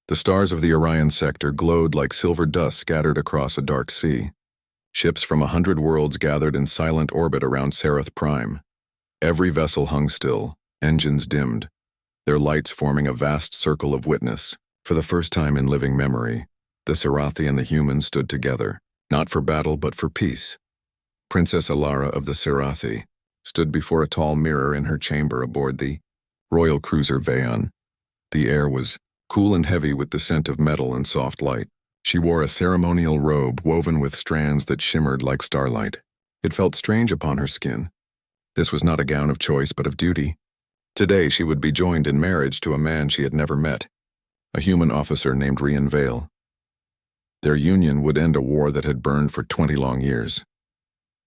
The stars of the Orion sector glowed like silver dust scattered across a dark sea. Ships from 100 worlds gathered in silent orbit around Seraph Prime. Every vessel hung still, engines dimmed, their lights forming a vast circle of witness. For the first time in living memory, the Sarathi and the humans stood together, not for battle but for peace. Princess Alara of the Sarathi stood before a tall mirror in her chamber aboard the royal cruiser Vayon. The air was cool and heavy with the scent of metal and soft light. She wore a ceremonial robe woven with strands that shimmered like starlight. It felt strange upon her skin. This was not a gown of choice but of duty. Today she would be joined in marriage to a man she had never met, a human officer named Rian Vale. Their union would end a war that had burned for 20 long years.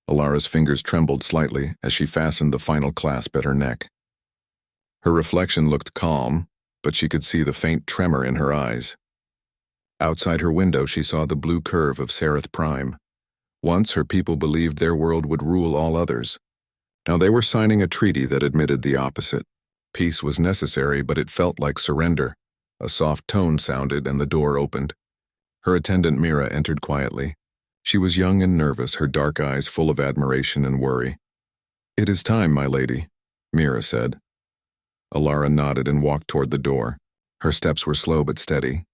Alara's fingers trembled slightly as she fastened the final clasp at her neck. Her reflection looked calm, but she could see the faint tremor in her eyes. Outside her window she saw the blue curve of Seraph Prime. Once her people believed their world would rule all others. Now they were signing a treaty that admitted the opposite. Peace was necessary, but it felt like surrender. A soft tone sounded and the door opened. Her attendant Mira entered quietly. She was young and nervous, her dark eyes full of admiration and worry. "It is time, my lady," Mira said. Alara nodded and walked toward the door. Her steps were slow but steady.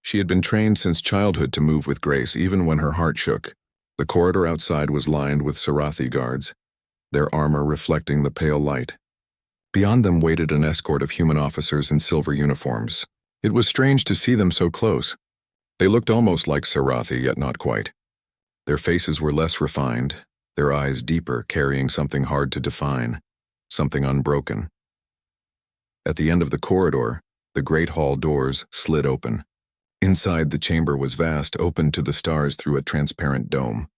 She had been trained since childhood to move with grace, even when her heart shook. The corridor outside was lined with Sarathi guards, their armor reflecting the pale light. Beyond them waited an escort of human officers in silver uniforms. It was strange to see them so close. They looked almost like Sarathi, yet not quite. Their faces were less refined, their eyes deeper, carrying something hard to define, something unbroken. At the end of the corridor, the great hall doors slid open. Inside, the chamber was vast, open to the stars through a transparent dome.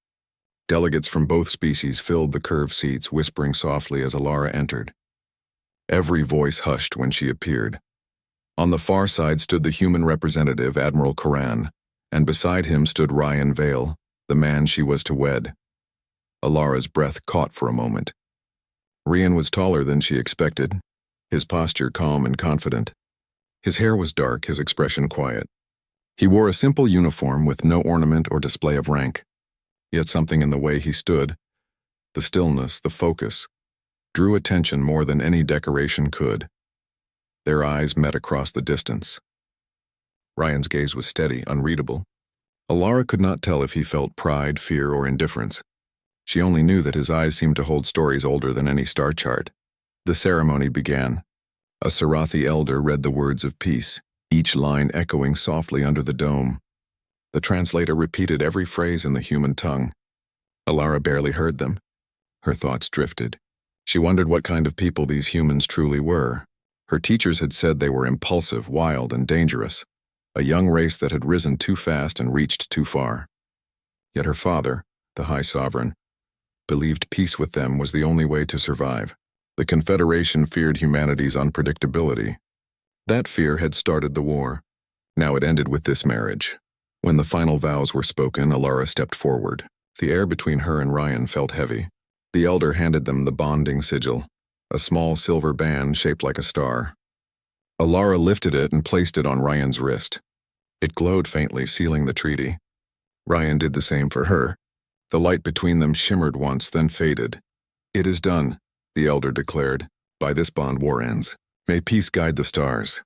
Delegates from both species filled the curved seats, whispering softly as Alara entered. Every voice hushed when she appeared. On the far side stood the human representative, Admiral Koran, and beside him stood Rian Vale, the man she was to wed. Alara's breath caught for a moment. Rian was taller than she expected, his posture calm and confident. His hair was dark, his expression quiet. He wore a simple uniform with no ornament or display of rank. Yet something in the way he stood, the stillness, the focus, drew attention more than any decoration could. Their eyes met across the distance. Ryan's gaze was steady, unreadable. Alara could not tell if he felt pride, fear, or indifference. She only knew that his eyes seemed to hold stories older than any star chart. The ceremony began. A Sarathi elder read the words of peace, each line echoing softly under the dome. The translator repeated every phrase in the human tongue. Alara barely heard them. Her thoughts drifted. She wondered what kind of people these humans truly were. Her teachers had said they were impulsive, wild, and dangerous, a young race that had risen too fast and reached too far. Yet her father, the High Sovereign, believed peace with them was the only way to survive. The Confederation feared humanity's unpredictability. That fear had started the war. Now it ended with this marriage. When the final vows were spoken, Alara stepped forward. The air between her and Ryan felt heavy. The elder handed them the bonding sigil, a small silver band shaped like a star. Alara lifted it and placed it on Ryan's wrist. It glowed faintly, sealing the treaty. Ryan did the same for her. The light between them shimmered once, then faded. "It is done," the elder declared. "By this bond war ends. May peace guide the stars."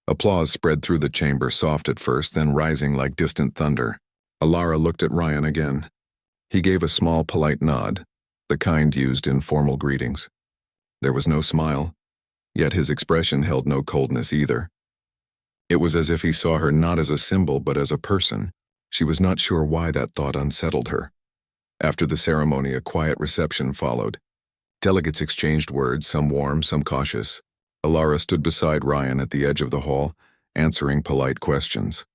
Applause spread through the chamber, soft at first, then rising like distant thunder. Alara looked at Ryan again. He gave a small, polite nod, the kind used in formal greetings. There was no smile, yet his expression held no coldness either. It was as if he saw her not as a symbol but as a person. She was not sure why that thought unsettled her. After the ceremony, a quiet reception followed. Delegates exchanged words, some warm, some cautious. Alara stood beside Ryan at the edge of the hall, answering polite questions.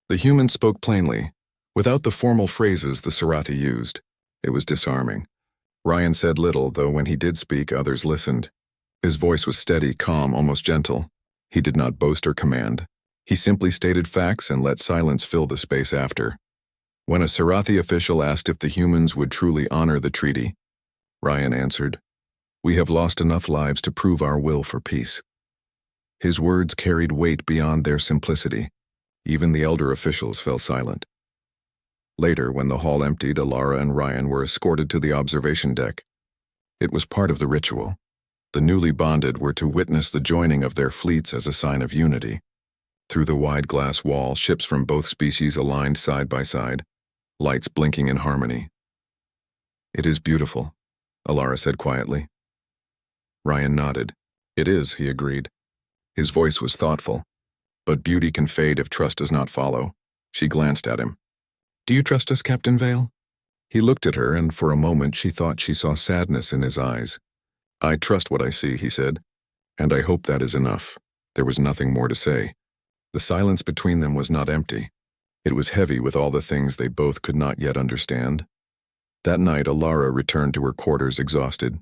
The human spoke plainly, without the formal phrases the Sarathi used. It was disarming. Ryan said little, though when he did speak, others listened. His voice was steady, calm, almost gentle. He did not boast or command. He simply stated facts and let silence fill the space after. When a Sarathi official asked if the humans would truly honor the treaty, Ryan answered, "We have lost enough lives to prove our will for peace." His words carried weight beyond their simplicity. Even the elder officials fell silent. Later, when the hall emptied, Alara and Ryan were escorted to the observation deck. It was part of the ritual. The newly bonded were to witness the joining of their fleets as a sign of unity. Through the wide glass wall, ships from both species aligned side by side, lights blinking in harmony. "It is beautiful," Alara said quietly. Ryan nodded. "It is," he agreed. His voice was thoughtful. "But beauty can fade if trust does not follow." She glanced at him. "Do you trust us, Captain Vale?" He looked at her, and for a moment she thought she saw sadness in his eyes. "I trust what I see," he said, "and I hope that is enough." There was nothing more to say. The silence between them was not empty. It was heavy with all the things they both could not yet understand. That night, Alara returned to her quarters exhausted.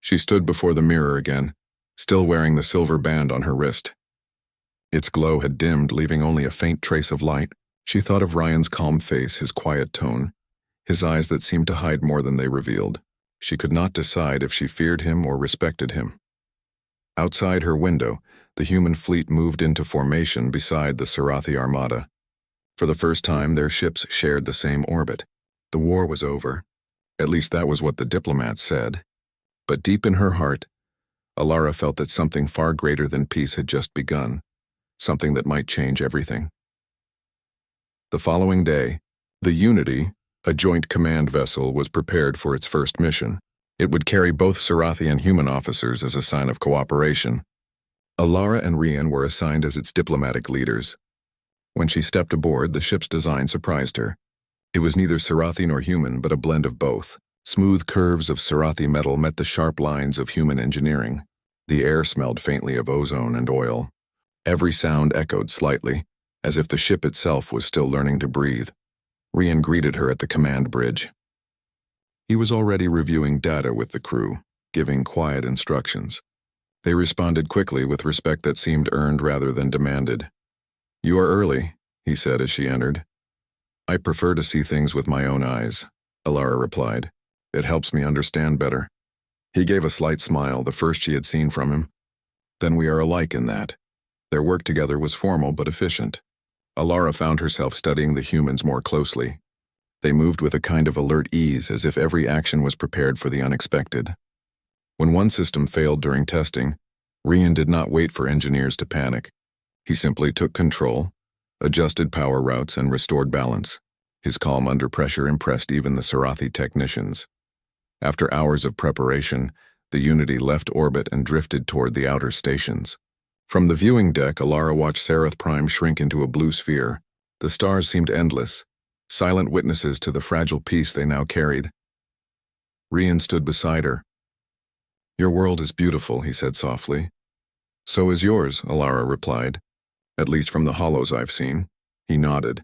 She stood before the mirror again, still wearing the silver band on her wrist. Its glow had dimmed, leaving only a faint trace of light. She thought of Ryan's calm face, his quiet tone, his eyes that seemed to hide more than they revealed. She could not decide if she feared him or respected him. Outside her window, the human fleet moved into formation beside the Sarathi Armada. For the first time, their ships shared the same orbit. The war was over. At least that was what the diplomats said. But deep in her heart, Alara felt that something far greater than peace had just begun, something that might change everything. The following day, the Unity, a joint command vessel, was prepared for its first mission. It would carry both Sarathi and human officers as a sign of cooperation. Alara and Ryan were assigned as its diplomatic leaders. When she stepped aboard, the ship's design surprised her. It was neither Sarathi nor human, but a blend of both. Smooth curves of Sarathi metal met the sharp lines of human engineering. The air smelled faintly of ozone and oil. Every sound echoed slightly, as if the ship itself was still learning to breathe. Ryan greeted her at the command bridge. He was already reviewing data with the crew, giving quiet instructions. They responded quickly with respect that seemed earned rather than demanded. "You are early," he said as she entered. "I prefer to see things with my own eyes," Alara replied. "It helps me understand better." He gave a slight smile, the first she had seen from him. "Then we are alike in that." Their work together was formal but efficient. Alara found herself studying the humans more closely. They moved with a kind of alert ease, as if every action was prepared for the unexpected. When one system failed during testing, Ryan did not wait for engineers to panic. He simply took control, adjusted power routes, and restored balance. His calm under pressure impressed even the Sarathi technicians. After hours of preparation, the Unity left orbit and drifted toward the outer stations. From the viewing deck, Alara watched Sarath Prime shrink into a blue sphere. The stars seemed endless, silent witnesses to the fragile peace they now carried. Ryan stood beside her. "Your world is beautiful," he said softly. "So is yours," Alara replied. "At least from the hollows I've seen." He nodded.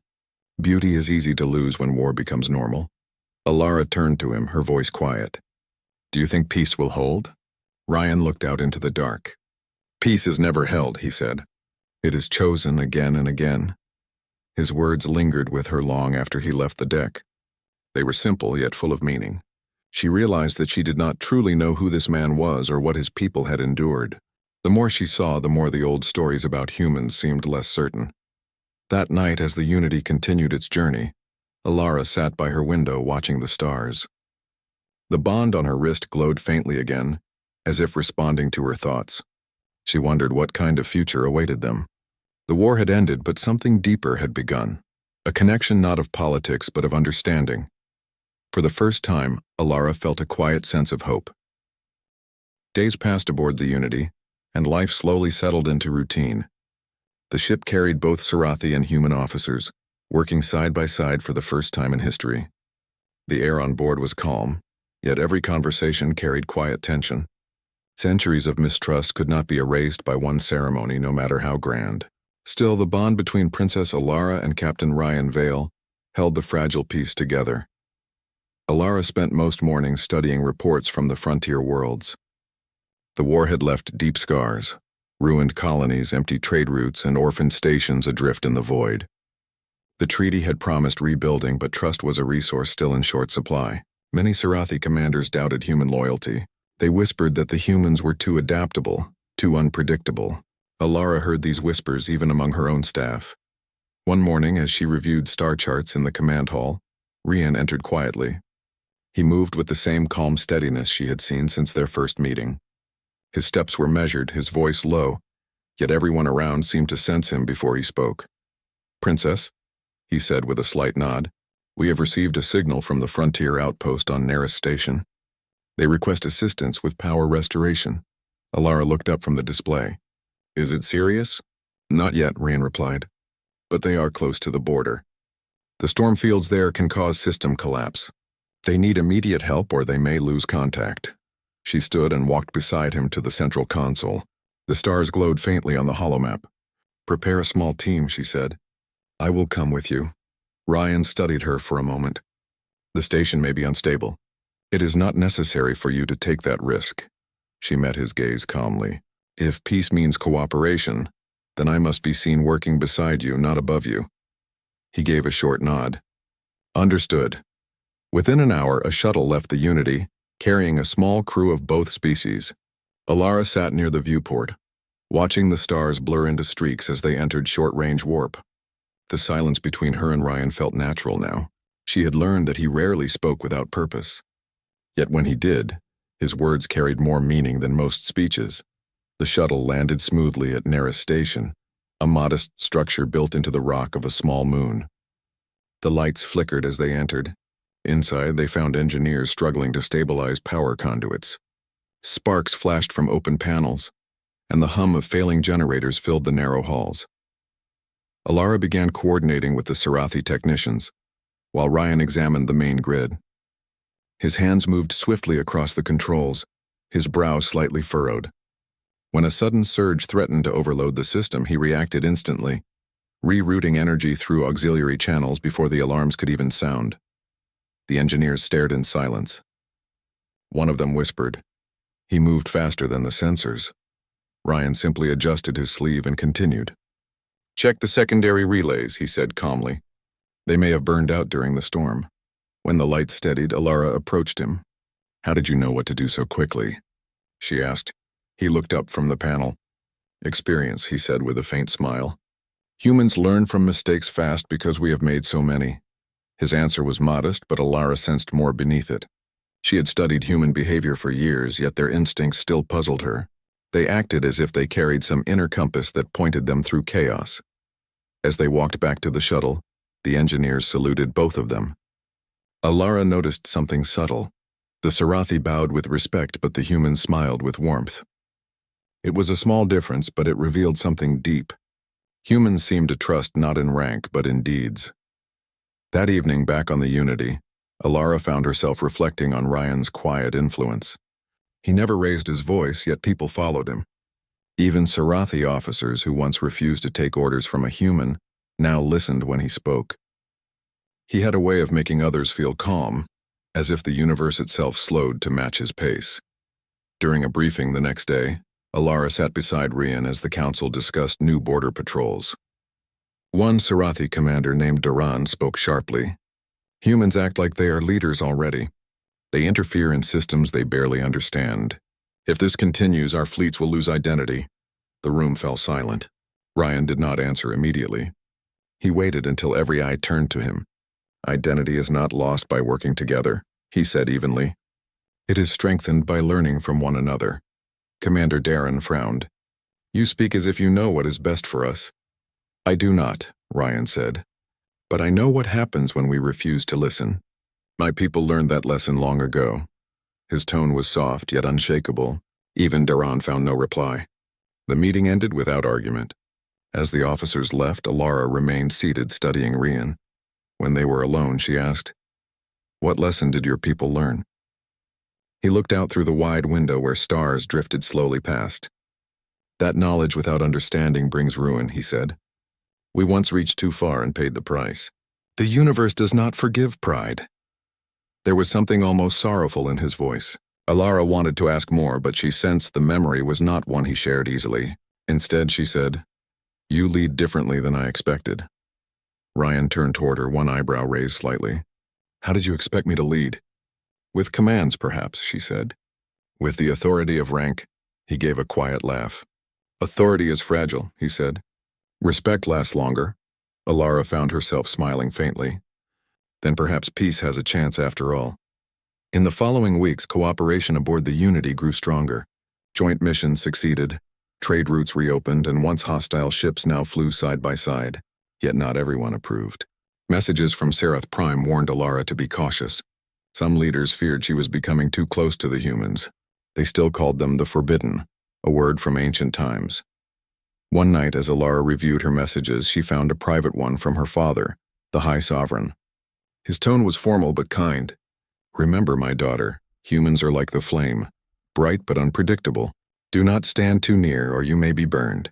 "Beauty is easy to lose when war becomes normal." Alara turned to him, her voice quiet. "Do you think peace will hold?" Ryan looked out into the dark. "Peace is never held," he said. "It is chosen again and again." His words lingered with her long after he left the deck. They were simple yet full of meaning. She realized that she did not truly know who this man was or what his people had endured. The more she saw, the more the old stories about humans seemed less certain. That night, as the Unity continued its journey, Alara sat by her window watching the stars. The bond on her wrist glowed faintly again, as if responding to her thoughts. She wondered what kind of future awaited them. The war had ended, but something deeper had begun. A connection not of politics, but of understanding. For the first time, Alara felt a quiet sense of hope. Days passed aboard the Unity, and life slowly settled into routine. The ship carried both Sarathi and human officers, working side by side for the first time in history. The air on board was calm, yet every conversation carried quiet tension. Centuries of mistrust could not be erased by one ceremony, no matter how grand. Still, the bond between Princess Alara and Captain Ryan Vale held the fragile peace together. Alara spent most mornings studying reports from the frontier worlds. The war had left deep scars, ruined colonies, empty trade routes, and orphaned stations adrift in the void. The treaty had promised rebuilding, but trust was a resource still in short supply. Many Sarathi commanders doubted human loyalty. They whispered that the humans were too adaptable, too unpredictable. Alara heard these whispers even among her own staff. One morning, as she reviewed star charts in the command hall, Rian entered quietly. He moved with the same calm steadiness she had seen since their first meeting. His steps were measured, his voice low, yet everyone around seemed to sense him before he spoke. "Princess," he said with a slight nod, "we have received a signal from the frontier outpost on Neris Station. They request assistance with power restoration." Alara looked up from the display. "Is it serious?" "Not yet," Rian replied, "but they are close to the border. The storm fields there can cause system collapse. They need immediate help or they may lose contact." She stood and walked beside him to the central console. The stars glowed faintly on the holomap. "Prepare a small team," she said. "I will come with you." Ryan studied her for a moment. "The station may be unstable. It is not necessary for you to take that risk." She met his gaze calmly. "If peace means cooperation, then I must be seen working beside you, not above you." He gave a short nod. "Understood." Within an hour, a shuttle left the Unity, carrying a small crew of both species. Alara sat near the viewport, watching the stars blur into streaks as they entered short-range warp. The silence between her and Ryan felt natural now. She had learned that he rarely spoke without purpose. Yet when he did, his words carried more meaning than most speeches. The shuttle landed smoothly at Neris Station, a modest structure built into the rock of a small moon. The lights flickered as they entered. Inside, they found engineers struggling to stabilize power conduits. Sparks flashed from open panels, and the hum of failing generators filled the narrow halls. Alara began coordinating with the Sarathi technicians, while Ryan examined the main grid. His hands moved swiftly across the controls, his brow slightly furrowed. When a sudden surge threatened to overload the system, he reacted instantly, rerouting energy through auxiliary channels before the alarms could even sound. The engineers stared in silence. One of them whispered. He moved faster than the sensors. Ryan simply adjusted his sleeve and continued. "Check the secondary relays," he said calmly. "They may have burned out during the storm." When the light steadied, Alara approached him. "How did you know what to do so quickly?" she asked. He looked up from the panel. "Experience," he said with a faint smile. "Humans learn from mistakes fast because we have made so many." His answer was modest, but Alara sensed more beneath it. She had studied human behavior for years, yet their instincts still puzzled her. They acted as if they carried some inner compass that pointed them through chaos. As they walked back to the shuttle, the engineers saluted both of them. Alara noticed something subtle. The Sarathi bowed with respect, but the humans smiled with warmth. It was a small difference, but it revealed something deep. Humans seemed to trust not in rank, but in deeds. That evening, back on the Unity, Alara found herself reflecting on Ryan's quiet influence. He never raised his voice, yet people followed him. Even Sarathi officers who once refused to take orders from a human now listened when he spoke. He had a way of making others feel calm, as if the universe itself slowed to match his pace. During a briefing the next day, Alara sat beside Rian as the council discussed new border patrols. One Sarathi commander named Duran spoke sharply. "Humans act like they are leaders already. They interfere in systems they barely understand. If this continues, our fleets will lose identity." The room fell silent. Ryan did not answer immediately. He waited until every eye turned to him. "Identity is not lost by working together," he said evenly. "It is strengthened by learning from one another." Commander Darren frowned. "You speak as if you know what is best for us." "I do not," Ryan said. "But I know what happens when we refuse to listen. My people learned that lesson long ago." His tone was soft yet unshakable. Even Duran found no reply. The meeting ended without argument. As the officers left, Alara remained seated studying Rian. When they were alone, she asked, "What lesson did your people learn?" He looked out through the wide window where stars drifted slowly past. "That knowledge without understanding brings ruin," he said. "We once reached too far and paid the price. The universe does not forgive pride." There was something almost sorrowful in his voice. Alara wanted to ask more, but she sensed the memory was not one he shared easily. Instead, she said, "You lead differently than I expected." Ryan turned toward her, one eyebrow raised slightly. "How did you expect me to lead?" "With commands, perhaps," she said. "With the authority of rank." He gave a quiet laugh. "Authority is fragile," he said. "Respect lasts longer." Alara found herself smiling faintly. Then perhaps peace has a chance after all. In the following weeks, cooperation aboard the Unity grew stronger. Joint missions succeeded, trade routes reopened, and once hostile ships now flew side by side. Yet not everyone approved. Messages from Serath Prime warned Alara to be cautious. Some leaders feared she was becoming too close to the humans. They still called them the Forbidden, a word from ancient times. One night, as Alara reviewed her messages, she found a private one from her father, the High Sovereign. His tone was formal but kind. "Remember, my daughter, humans are like the flame, bright but unpredictable. Do not stand too near or you may be burned."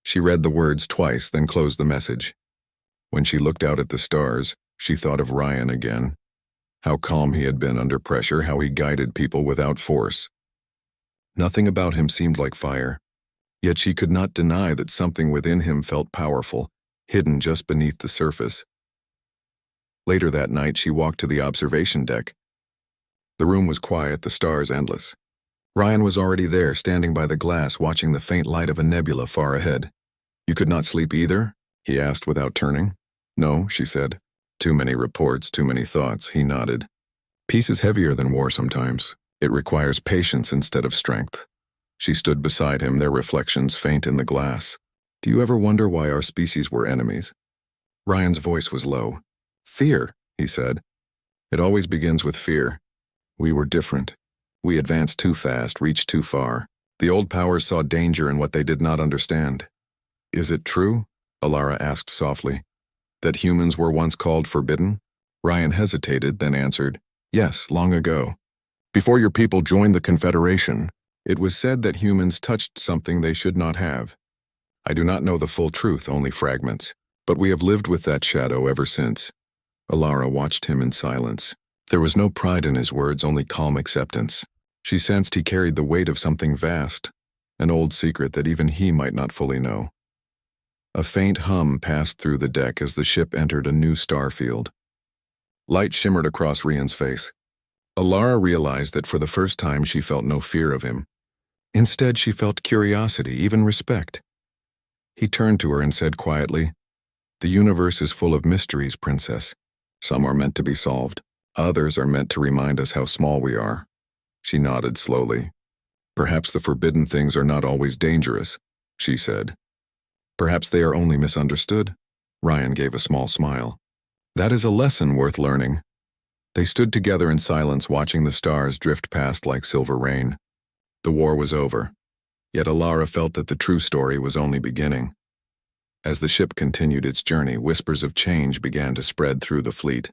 She read the words twice, then closed the message. When she looked out at the stars, she thought of Ryan again. How calm he had been under pressure, how he guided people without force. Nothing about him seemed like fire. Yet she could not deny that something within him felt powerful, hidden just beneath the surface. Later that night, she walked to the observation deck. The room was quiet, the stars endless. Ryan was already there, standing by the glass, watching the faint light of a nebula far ahead. "You could not sleep either?" he asked without turning. "No," she said. "Too many reports, too many thoughts," he nodded. "Peace is heavier than war sometimes. It requires patience instead of strength." She stood beside him, their reflections faint in the glass. "Do you ever wonder why our species were enemies?" Ryan's voice was low. "Fear," he said. "It always begins with fear. We were different. We advanced too fast, reached too far. The old powers saw danger in what they did not understand." "Is it true?" Alara asked softly. "That humans were once called forbidden?" Ryan hesitated, then answered, "Yes, long ago. Before your people joined the Confederation, it was said that humans touched something they should not have. I do not know the full truth, only fragments, but we have lived with that shadow ever since." Alara watched him in silence. There was no pride in his words, only calm acceptance. She sensed he carried the weight of something vast, an old secret that even he might not fully know. A faint hum passed through the deck as the ship entered a new star field. Light shimmered across Ryan's face. Alara realized that for the first time she felt no fear of him. Instead, she felt curiosity, even respect. He turned to her and said quietly, "The universe is full of mysteries, Princess. Some are meant to be solved. Others are meant to remind us how small we are." She nodded slowly. "Perhaps the forbidden things are not always dangerous," she said. "Perhaps they are only misunderstood." Ryan gave a small smile. "That is a lesson worth learning." They stood together in silence, watching the stars drift past like silver rain. The war was over, yet Alara felt that the true story was only beginning. As the ship continued its journey, whispers of change began to spread through the fleet.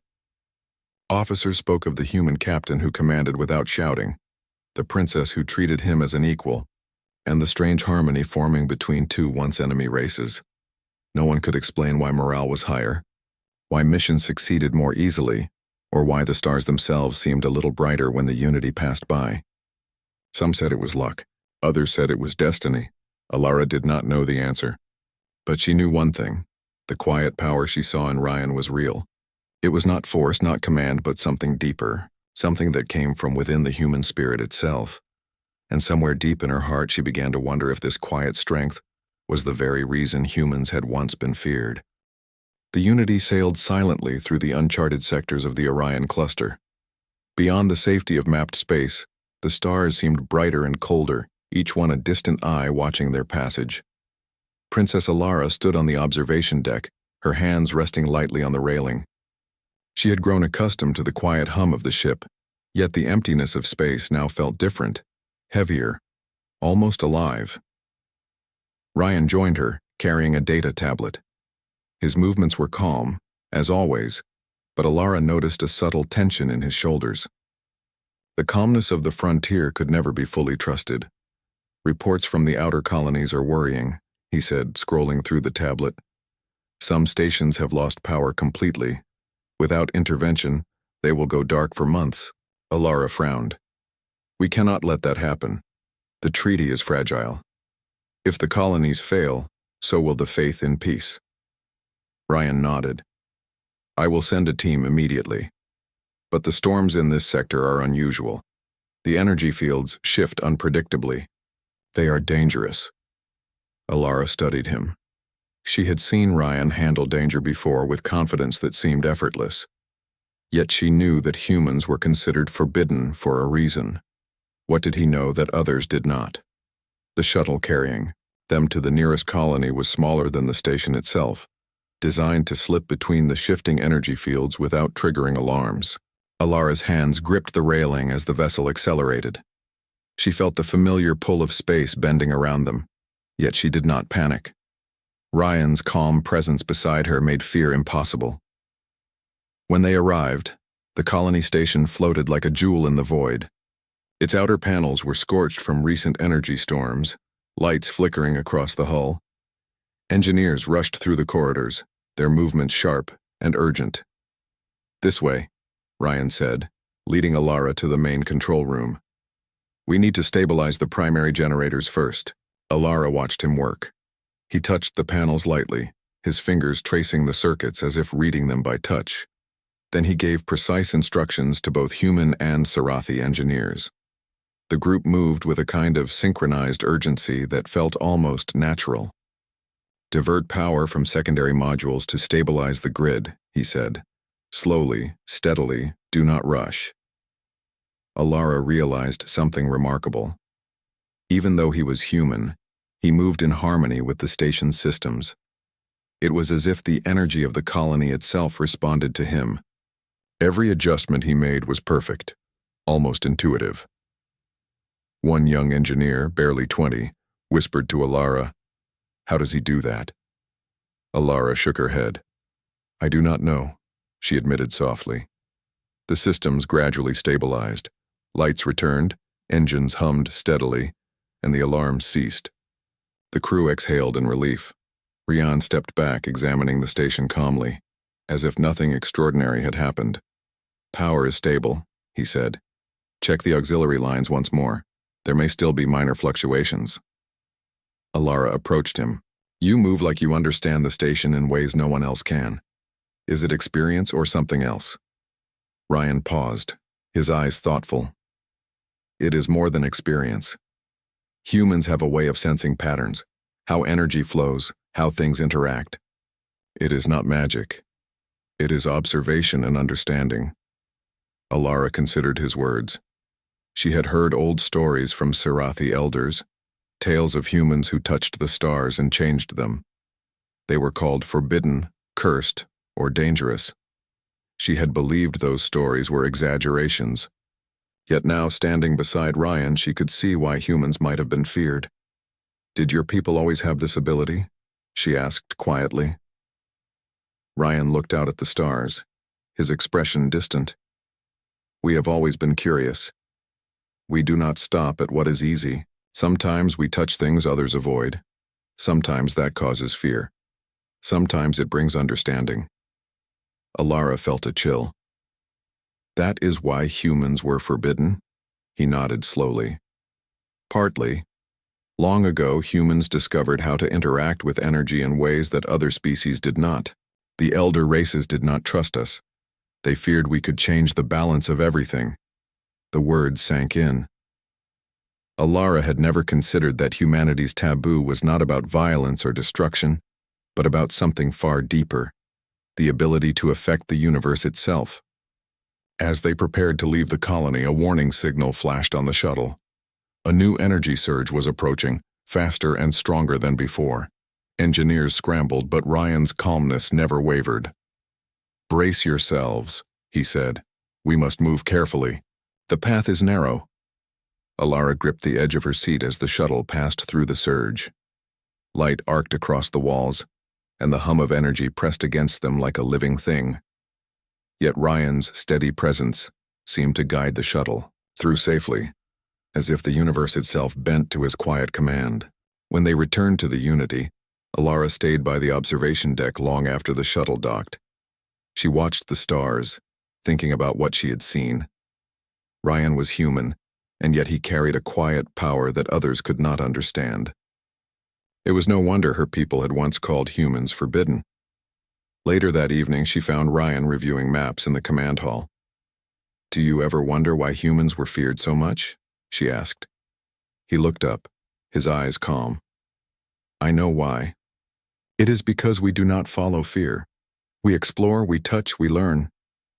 Officers spoke of the human captain who commanded without shouting, the princess who treated him as an equal, and the strange harmony forming between two once-enemy races. No one could explain why morale was higher, why missions succeeded more easily, or why the stars themselves seemed a little brighter when the Unity passed by. Some said it was luck, others said it was destiny. Alara did not know the answer. But she knew one thing: the quiet power she saw in Ryan was real. It was not force, not command, but something deeper, something that came from within the human spirit itself. And somewhere deep in her heart she began to wonder if this quiet strength was the very reason humans had once been feared. The Unity sailed silently through the uncharted sectors of the Orion cluster. Beyond the safety of mapped space, the stars seemed brighter and colder, each one a distant eye watching their passage. Princess Alara stood on the observation deck, her hands resting lightly on the railing. She had grown accustomed to the quiet hum of the ship, yet the emptiness of space now felt different, heavier, almost alive. Ryan joined her, carrying a data tablet. His movements were calm, as always, but Alara noticed a subtle tension in his shoulders. The calmness of the frontier could never be fully trusted. "Reports from the outer colonies are worrying," he said, scrolling through the tablet. "Some stations have lost power completely. Without intervention, they will go dark for months." Alara frowned. "We cannot let that happen. The treaty is fragile. If the colonies fail, so will the faith in peace." Ryan nodded. "I will send a team immediately. But the storms in this sector are unusual. The energy fields shift unpredictably. They are dangerous." Alara studied him. She had seen Ryan handle danger before with confidence that seemed effortless. Yet she knew that humans were considered forbidden for a reason. What did he know that others did not? The shuttle carrying them to the nearest colony was smaller than the station itself, designed to slip between the shifting energy fields without triggering alarms. Alara's hands gripped the railing as the vessel accelerated. She felt the familiar pull of space bending around them, yet she did not panic. Ryan's calm presence beside her made fear impossible. When they arrived, the colony station floated like a jewel in the void. Its outer panels were scorched from recent energy storms, lights flickering across the hull. Engineers rushed through the corridors, their movements sharp and urgent. "This way," Ryan said, leading Alara to the main control room. "We need to stabilize the primary generators first." Alara watched him work. He touched the panels lightly, his fingers tracing the circuits as if reading them by touch. Then he gave precise instructions to both human and Sarathi engineers. The group moved with a kind of synchronized urgency that felt almost natural. "Divert power from secondary modules to stabilize the grid," he said. "Slowly, steadily, do not rush." Alara realized something remarkable. Even though he was human, he moved in harmony with the station's systems. It was as if the energy of the colony itself responded to him. Every adjustment he made was perfect, almost intuitive. One young engineer, barely 20, whispered to Alara, "How does he do that?" Alara shook her head. "I do not know," she admitted softly. The systems gradually stabilized. Lights returned, engines hummed steadily, and the alarms ceased. The crew exhaled in relief. Rian stepped back, examining the station calmly, as if nothing extraordinary had happened. "Power is stable," he said. "Check the auxiliary lines once more. There may still be minor fluctuations." Alara approached him. "You move like you understand the station in ways no one else can. Is it experience or something else?" Ryan paused, his eyes thoughtful. "It is more than experience. Humans have a way of sensing patterns, how energy flows, how things interact. It is not magic. It is observation and understanding." Alara considered his words. She had heard old stories from Sarathi elders, tales of humans who touched the stars and changed them. They were called forbidden, cursed, or dangerous. She had believed those stories were exaggerations. Yet now, standing beside Ryan, she could see why humans might have been feared. "Did your people always have this ability?" she asked quietly. Ryan looked out at the stars, his expression distant. "We have always been curious. We do not stop at what is easy. Sometimes we touch things others avoid. Sometimes that causes fear. Sometimes it brings understanding." Alara felt a chill. "That is why humans were forbidden?" He nodded slowly. "Partly. Long ago, humans discovered how to interact with energy in ways that other species did not. The elder races did not trust us. They feared we could change the balance of everything." The words sank in. Alara had never considered that humanity's taboo was not about violence or destruction, but about something far deeper, the ability to affect the universe itself. As they prepared to leave the colony, a warning signal flashed on the shuttle. A new energy surge was approaching, faster and stronger than before. Engineers scrambled, but Ryan's calmness never wavered. "Brace yourselves," he said. "We must move carefully. The path is narrow." Alara gripped the edge of her seat as the shuttle passed through the surge. Light arced across the walls, and the hum of energy pressed against them like a living thing. Yet Ryan's steady presence seemed to guide the shuttle through safely, as if the universe itself bent to his quiet command. When they returned to the Unity, Alara stayed by the observation deck long after the shuttle docked. She watched the stars, thinking about what she had seen. Ryan was human, and yet he carried a quiet power that others could not understand. It was no wonder her people had once called humans forbidden. Later that evening, she found Ryan reviewing maps in the command hall. "Do you ever wonder why humans were feared so much?" she asked. He looked up, his eyes calm. "I know why. It is because we do not follow fear. We explore, we touch, we learn.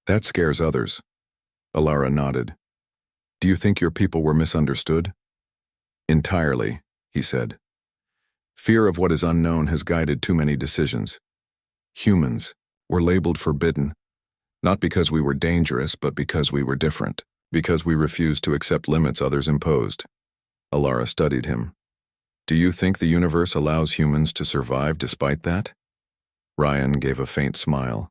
That scares others. Alara nodded. Do you think your people were misunderstood? Entirely, he said. Fear of what is unknown has guided too many decisions. Humans were labeled forbidden, not because we were dangerous, but because we were different, because we refused to accept limits others imposed. Alara studied him. Do you think the universe allows humans to survive despite that? Ryan gave a faint smile.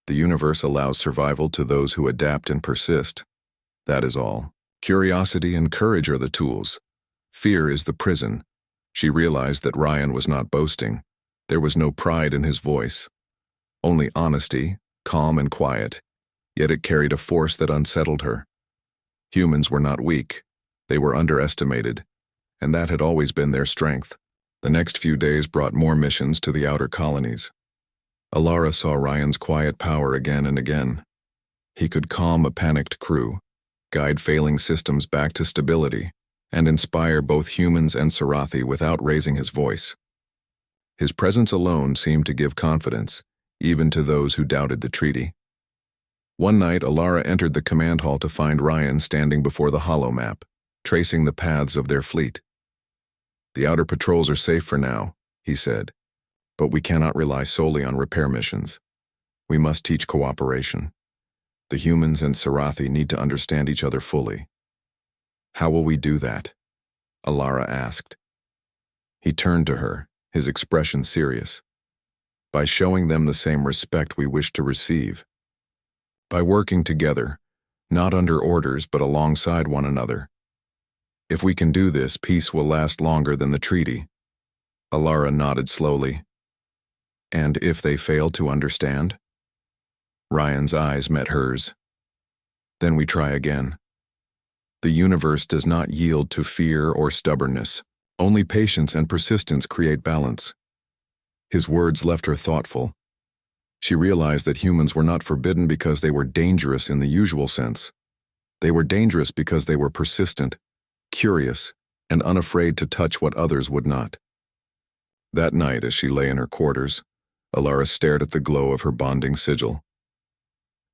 The universe allows survival to those who adapt and persist. That is all. Curiosity and courage are the tools. Fear is the prison. She realized that Ryan was not boasting. There was no pride in his voice. Only honesty, calm and quiet. Yet it carried a force that unsettled her. Humans were not weak. They were underestimated. And that had always been their strength. The next few days brought more missions to the outer colonies. Alara saw Ryan's quiet power again and again. He could calm a panicked crew, guide failing systems back to stability, and inspire both humans and Sarathi without raising his voice. His presence alone seemed to give confidence, even to those who doubted the treaty. One night, Alara entered the command hall to find Ryan standing before the holomap, tracing the paths of their fleet. The outer patrols are safe for now, he said, but we cannot rely solely on repair missions. We must teach cooperation. The humans and Sarathi need to understand each other fully. How will we do that? Alara asked. He turned to her, his expression serious. By showing them the same respect we wish to receive. By working together, not under orders but alongside one another. If we can do this, peace will last longer than the treaty. Alara nodded slowly. And if they fail to understand? Ryan's eyes met hers. Then we try again. The universe does not yield to fear or stubbornness. Only patience and persistence create balance. His words left her thoughtful. She realized that humans were not forbidden because they were dangerous in the usual sense. They were dangerous because they were persistent, curious, and unafraid to touch what others would not. That night, as she lay in her quarters, Alara stared at the glow of her bonding sigil.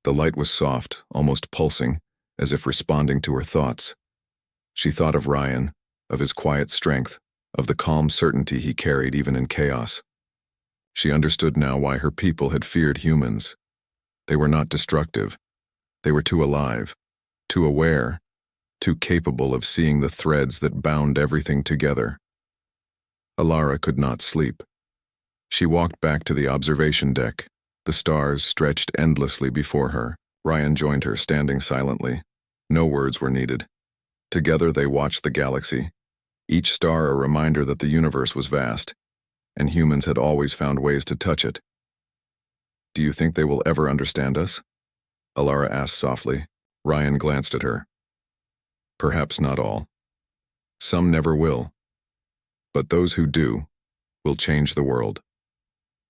The light was soft, almost pulsing, as if responding to her thoughts. She thought of Ryan, of his quiet strength, of the calm certainty he carried even in chaos. She understood now why her people had feared humans. They were not destructive. They were too alive, too aware, too capable of seeing the threads that bound everything together. Alara could not sleep. She walked back to the observation deck. The stars stretched endlessly before her. Ryan joined her, standing silently. No words were needed. Together they watched the galaxy, each star a reminder that the universe was vast, and humans had always found ways to touch it. Do you think they will ever understand us? Alara asked softly. Ryan glanced at her. Perhaps not all. Some never will. But those who do will change the world.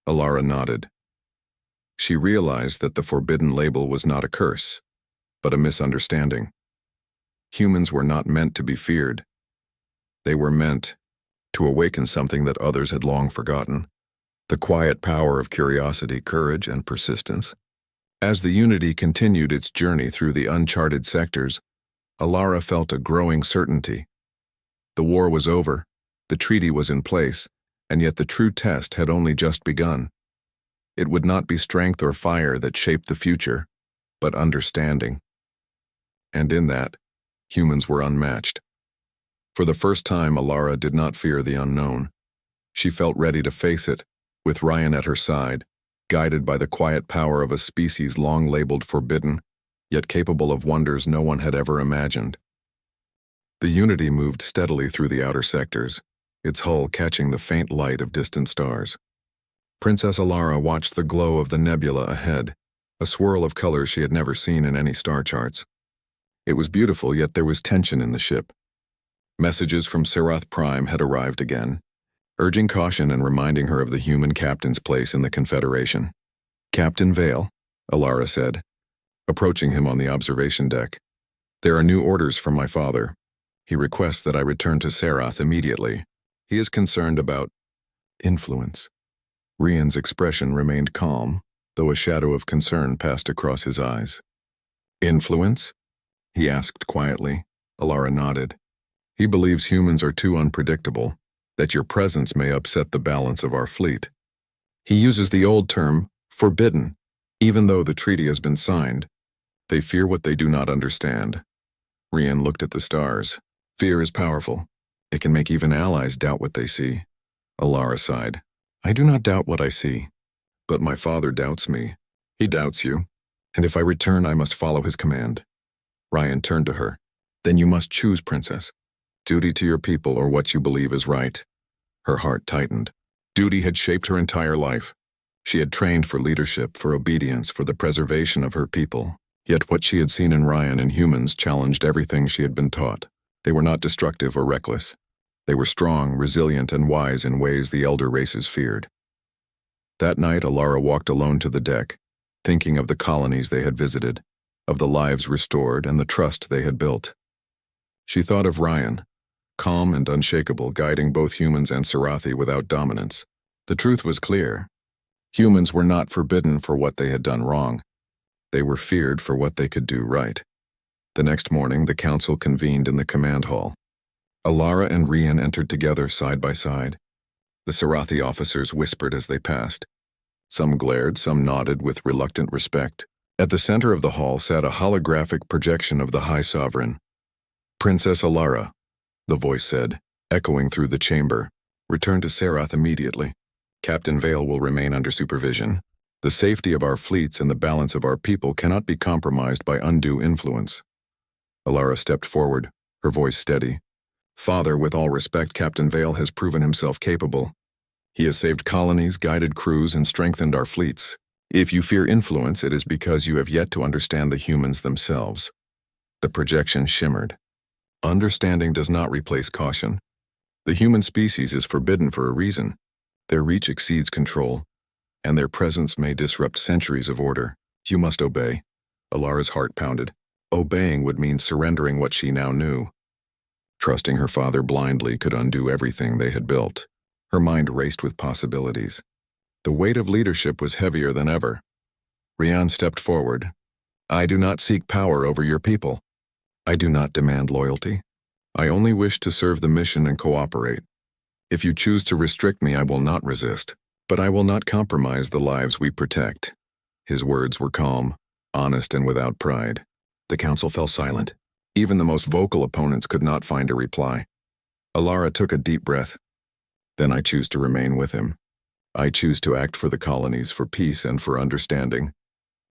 Alara nodded. She realized that the forbidden label was not a curse, but a misunderstanding. Humans were not meant to be feared. They were meant to awaken something that others had long forgotten, the quiet power of curiosity, courage, and persistence. As the Unity continued its journey through the uncharted sectors, Alara felt a growing certainty. The war was over, the treaty was in place, and yet the true test had only just begun. It would not be strength or fire that shaped the future, but understanding. And in that, humans were unmatched. For the first time, Alara did not fear the unknown. She felt ready to face it, with Ryan at her side, guided by the quiet power of a species long labeled forbidden, yet capable of wonders no one had ever imagined. The Unity moved steadily through the outer sectors, its hull catching the faint light of distant stars. Princess Alara watched the glow of the nebula ahead, a swirl of colors she had never seen in any star charts. It was beautiful, yet there was tension in the ship. Messages from Serath Prime had arrived again, urging caution and reminding her of the human captain's place in the Confederation. Captain Vale, Alara said, approaching him on the observation deck. There are new orders from my father. He requests that I return to Serath immediately. He is concerned about influence. Rian's expression remained calm, though a shadow of concern passed across his eyes. Influence? He asked quietly. Alara nodded. He believes humans are too unpredictable, that your presence may upset the balance of our fleet. He uses the old term, forbidden, even though the treaty has been signed. They fear what they do not understand. Rian looked at the stars. Fear is powerful. It can make even allies doubt what they see. Alara sighed. I do not doubt what I see. But my father doubts me. He doubts you. And if I return, I must follow his command. Rian turned to her. Then you must choose, Princess. Duty to your people or what you believe is right. Her heart tightened. Duty had shaped her entire life. She had trained for leadership, for obedience, for the preservation of her people. Yet what she had seen in Rian and humans challenged everything she had been taught. They were not destructive or reckless. They were strong, resilient, and wise in ways the elder races feared. That night, Alara walked alone to the deck, thinking of the colonies they had visited, of the lives restored and the trust they had built. She thought of Rian, calm and unshakable, guiding both humans and Sarathi without dominance. The truth was clear. Humans were not forbidden for what they had done wrong. They were feared for what they could do right. The next morning, the council convened in the command hall. Alara and Rian entered together side by side. The Sarathi officers whispered as they passed. Some glared, some nodded with reluctant respect. At the center of the hall sat a holographic projection of the High Sovereign. Princess Alara, the voice said, echoing through the chamber. Return to Sarath immediately. Captain Vale will remain under supervision. The safety of our fleets and the balance of our people cannot be compromised by undue influence. Alara stepped forward, her voice steady. Father, with all respect, Captain Vale has proven himself capable. He has saved colonies, guided crews, and strengthened our fleets. If you fear influence, it is because you have yet to understand the humans themselves. The projection shimmered. Understanding does not replace caution. The human species is forbidden for a reason. Their reach exceeds control, and their presence may disrupt centuries of order. You must obey. Alara's heart pounded. Obeying would mean surrendering what she now knew. Trusting her father blindly could undo everything they had built. Her mind raced with possibilities. The weight of leadership was heavier than ever. Rian stepped forward. I do not seek power over your people. I do not demand loyalty. I only wish to serve the mission and cooperate. If you choose to restrict me, I will not resist, but I will not compromise the lives we protect. His words were calm, honest, and without pride. The council fell silent. Even the most vocal opponents could not find a reply. Alara took a deep breath. Then I choose to remain with him. I choose to act for the colonies, for peace and for understanding.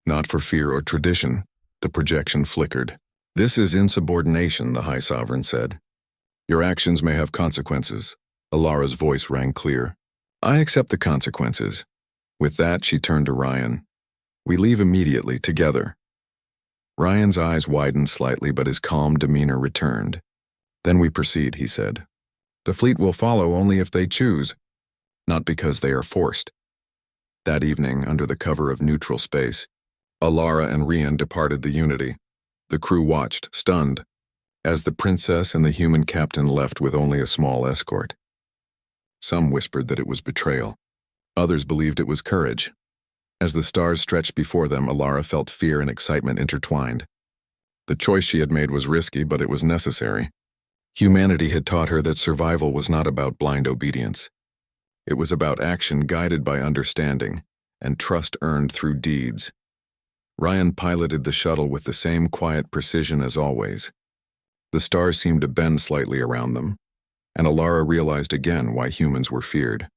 Not for fear or tradition. The projection flickered. This is insubordination, the High Sovereign said. Your actions may have consequences. Alara's voice rang clear. I accept the consequences. With that, she turned to Rian. We leave immediately, together. Ryan's eyes widened slightly, but his calm demeanor returned. Then we proceed, he said. The fleet will follow only if they choose, not because they are forced. That evening, under the cover of neutral space, Alara and Rian departed the Unity. The crew watched, stunned, as the princess and the human captain left with only a small escort. Some whispered that it was betrayal. Others believed it was courage. As the stars stretched before them, Alara felt fear and excitement intertwined. The choice she had made was risky, but it was necessary. Humanity had taught her that survival was not about blind obedience. It was about action guided by understanding, and trust earned through deeds. Rian piloted the shuttle with the same quiet precision as always. The stars seemed to bend slightly around them, and Alara realized again why humans were feared.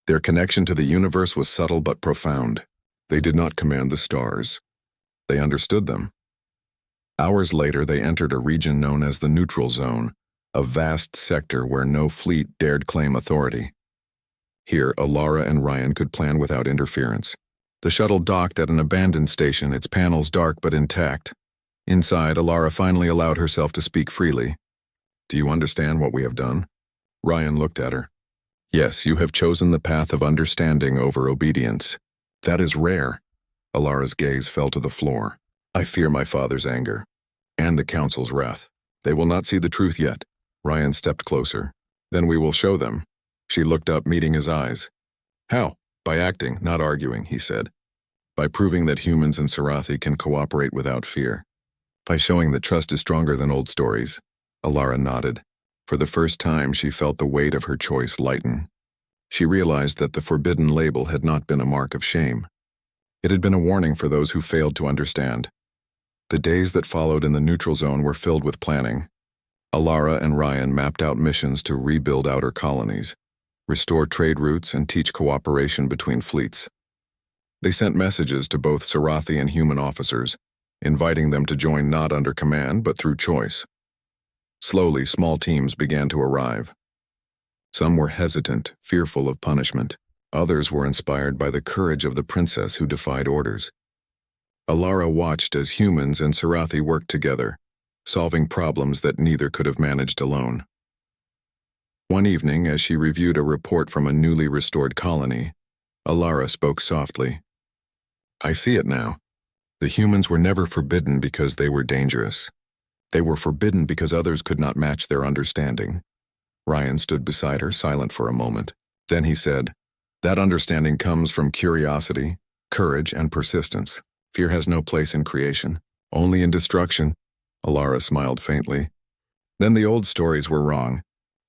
Their connection to the universe was subtle but profound. They did not command the stars. They understood them. Hours later, they entered a region known as the Neutral Zone, a vast sector where no fleet dared claim authority. Here, Alara and Rian could plan without interference. The shuttle docked at an abandoned station, its panels dark but intact. Inside, Alara finally allowed herself to speak freely. Do you understand what we have done? Rian looked at her. Yes, you have chosen the path of understanding over obedience. That is rare. Alara's gaze fell to the floor. I fear my father's anger, and the council's wrath. They will not see the truth yet. Rian stepped closer. Then we will show them. She looked up, meeting his eyes. How? By acting, not arguing, he said. By proving that humans and Sarathi can cooperate without fear. By showing that trust is stronger than old stories. Alara nodded. For the first time, she felt the weight of her choice lighten. She realized that the forbidden label had not been a mark of shame. It had been a warning for those who failed to understand. The days that followed in the neutral zone were filled with planning. Alara and Ryan mapped out missions to rebuild outer colonies, restore trade routes, and teach cooperation between fleets. They sent messages to both Sarathi and human officers, inviting them to join not under command but through choice. Slowly, small teams began to arrive. Some were hesitant, fearful of punishment. Others were inspired by the courage of the princess who defied orders. Alara watched as humans and Sarathi worked together, solving problems that neither could have managed alone. One evening, as she reviewed a report from a newly restored colony, Alara spoke softly. "I see it now. The humans were never forbidden because they were dangerous. They were forbidden because others could not match their understanding." Ryan stood beside her, silent for a moment. Then he said, "That understanding comes from curiosity, courage, and persistence. Fear has no place in creation, only in destruction." Alara smiled faintly. "Then the old stories were wrong.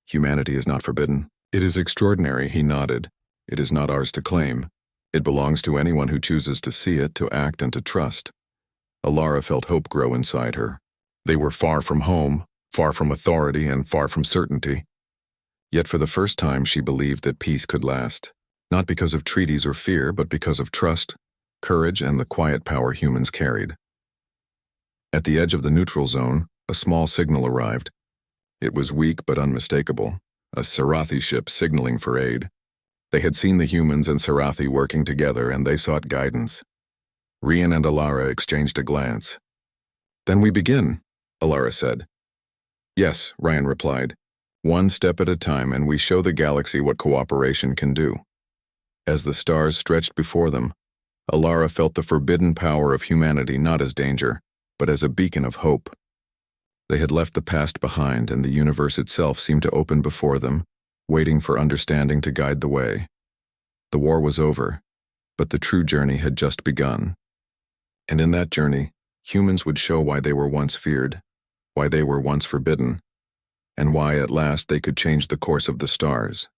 Humanity is not forbidden. It is extraordinary," he nodded. "It is not ours to claim. It belongs to anyone who chooses to see it, to act, and to trust." Alara felt hope grow inside her. They were far from home, far from authority, and far from certainty. Yet for the first time she believed that peace could last, not because of treaties or fear, but because of trust, courage, and the quiet power humans carried. At the edge of the neutral zone, a small signal arrived. It was weak but unmistakable, a Sarathi ship signaling for aid. They had seen the humans and Sarathi working together, and they sought guidance. Rian and Alara exchanged a glance. "Then we begin," Alara said. "Yes," Ryan replied. "One step at a time, and we show the galaxy what cooperation can do." As the stars stretched before them, Alara felt the forbidden power of humanity not as danger, but as a beacon of hope. They had left the past behind, and the universe itself seemed to open before them, waiting for understanding to guide the way. The war was over, but the true journey had just begun. And in that journey, humans would show why they were once feared, why they were once forbidden, and why at last they could change the course of the stars.